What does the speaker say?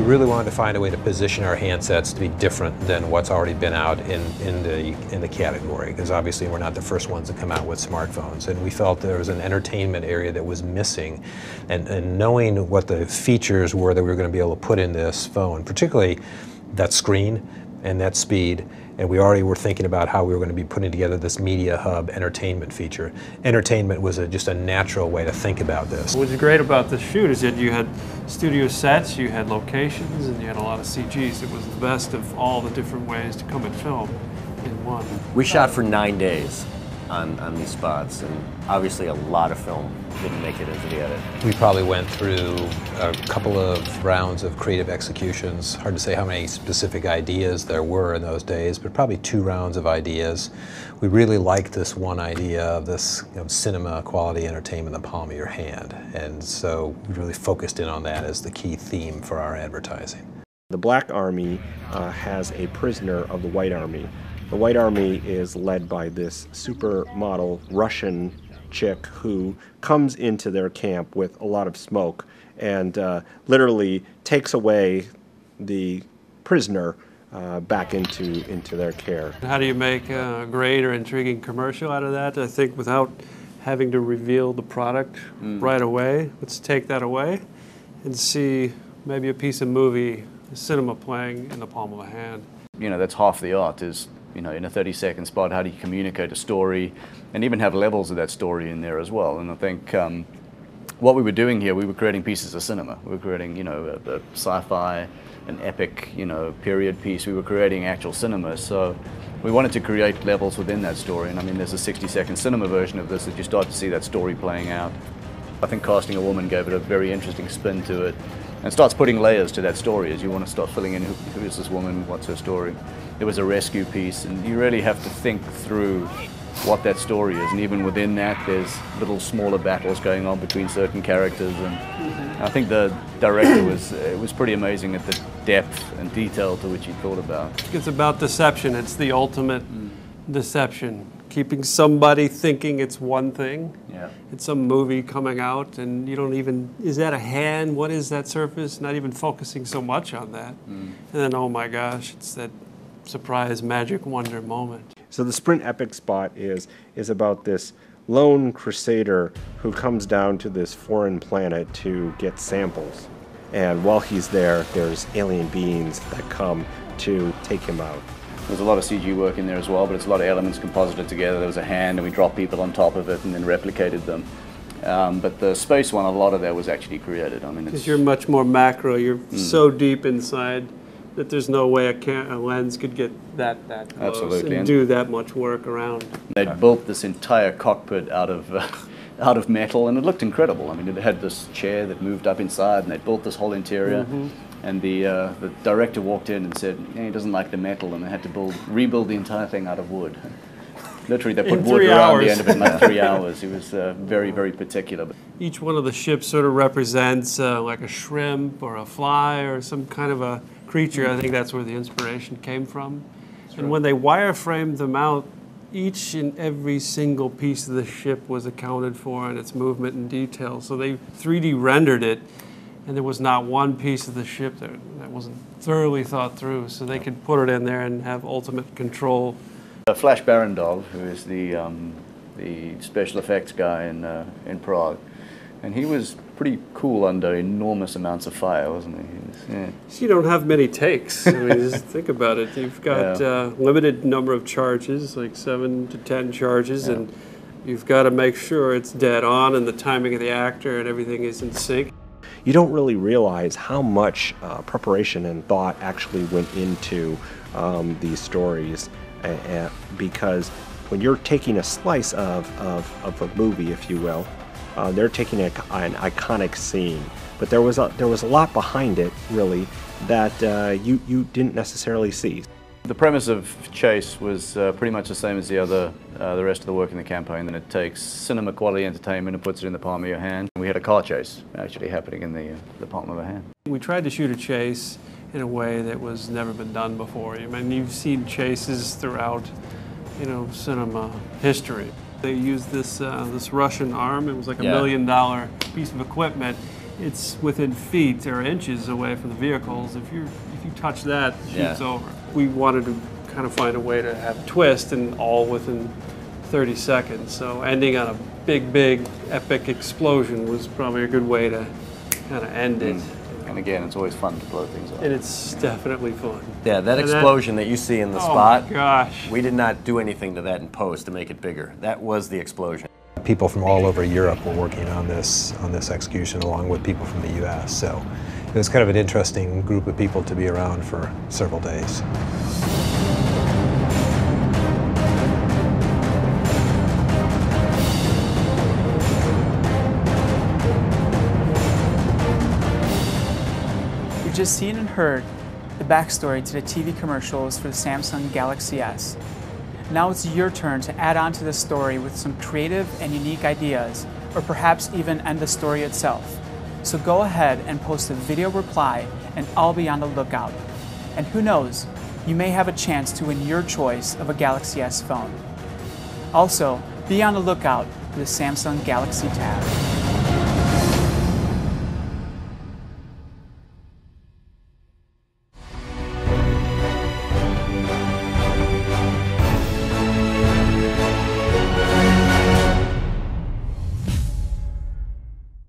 really wanted to find a way to position our handsets to be different than what's already been out in the category, because obviously we're not the first ones to come out with smartphones, and we felt there was an entertainment area that was missing, and knowing what the features were that we were going to be able to put in this phone, particularly that screen and that speed. And we already were thinking about how we were going to be putting together this media hub entertainment feature. Entertainment was just a natural way to think about this. What's great about this shoot is that you had studio sets, you had locations, and you had a lot of CGs. It was the best of all the different ways to come and film in one. We shot for 9 days on these spots, and obviously a lot of film didn't make it into the edit. We probably went through a couple of rounds of creative executions. Hard to say how many specific ideas there were in those days, but probably 2 rounds of ideas. We really liked this one idea of this cinema quality entertainment in the palm of your hand, and so we really focused in on that as the key theme for our advertising. The Black Army has a prisoner of the White Army. The White Army is led by this supermodel Russian chick who comes into their camp with a lot of smoke and literally takes away the prisoner back into their care. How do you make a great or intriguing commercial out of that? I think without having to reveal the product right away, let's take that away and see maybe a piece of movie, cinema playing in the palm of a hand. You know, that's half the art is, you know, in a 30-second spot, how do you communicate a story and even have levels of that story in there as well? And I think what we were doing here, we were creating pieces of cinema. We were creating, you know, a sci-fi, an epic, you know, period piece. We were creating actual cinema. So we wanted to create levels within that story. And I mean, there's a 60-second cinema version of this that you start to see that story playing out. I think casting a woman gave it a very interesting spin to it and starts putting layers to that story as you want to start filling in who is this woman, what's her story. It was a rescue piece, and you really have to think through what that story is, and even within that there's little smaller battles going on between certain characters, and I think the director was pretty amazing at the depth and detail to which he thought about. It's about deception. It's the ultimate deception. Keeping somebody thinking it's one thing. Yeah. It's some movie coming out and you don't even, is that a hand? What is that surface? Not even focusing so much on that. And then, oh my gosh, it's that surprise, magic, wonder moment. So the Sprint Epic spot is about this lone crusader who comes down to this foreign planet to get samples. And while he's there, there's alien beings that come to take him out. There's a lot of CG work in there as well, but it's a lot of elements composited together. There was a hand, and we dropped people on top of it and then replicated them. But the space one, a lot of that was actually created. I mean, because you're much more macro. You're so deep inside that there's no way a lens could get that close. Absolutely. And do that much work around. They'd built this entire cockpit out of metal, and it looked incredible. I mean, it had this chair that moved up inside, and they built this whole interior. And the director walked in and said, he doesn't like the metal, and they had to rebuild the entire thing out of wood. Literally, they put wood around the end of it in like 3 hours. He was very, very particular. Each one of the ships sort of represents like a shrimp or a fly or some kind of a creature. I think that's where the inspiration came from. And when they wireframed them out, each and every single piece of the ship was accounted for in its movement and detail. So they 3D rendered it, and there was not one piece of the ship that wasn't thoroughly thought through, so they could put it in there and have ultimate control. Flash Barandov, who is the special effects guy in Prague, and he was pretty cool under enormous amounts of fire, wasn't he? Yeah. So you don't have many takes. I mean, just think about it. You've got limited number of charges, like 7 to 10 charges, and you've got to make sure it's dead on and the timing of the actor and everything is in sync. You don't really realize how much preparation and thought actually went into these stories, because when you're taking a slice of a movie, if you will, they're taking an iconic scene, but there was a lot behind it, really, that you didn't necessarily see. The premise of Chase was pretty much the same as the rest of the work in the campaign. That it takes cinema quality entertainment and puts it in the palm of your hand. We had a car chase actually happening in the palm of our hand. We tried to shoot a chase in a way that was never been done before. I mean, you've seen chases throughout, you know, cinema history. They used this Russian arm. It was like $1 million piece of equipment, it's within feet or inches away from the vehicles. If you touch that, the shoot's Yeah. over. We wanted to kind of find a way to have twist and all within 30 seconds. So ending on a big epic explosion was probably a good way to kind of end it. And again, it's always fun to blow things up. And it's definitely fun. Yeah, that And that- explosion that you see in the Oh spot, my gosh. we did not do anything to that in post to make it bigger. That was the explosion. People from all over Europe were working on this execution, along with people from the U.S. So it was kind of an interesting group of people to be around for several days. You've just seen and heard the backstory to the TV commercials for the Samsung Galaxy S. Now it's your turn to add on to the story with some creative and unique ideas, or perhaps even end the story itself. So go ahead and post a video reply, and I'll be on the lookout. And who knows, you may have a chance to win your choice of a Galaxy S phone. Also, be on the lookout for the Samsung Galaxy Tab.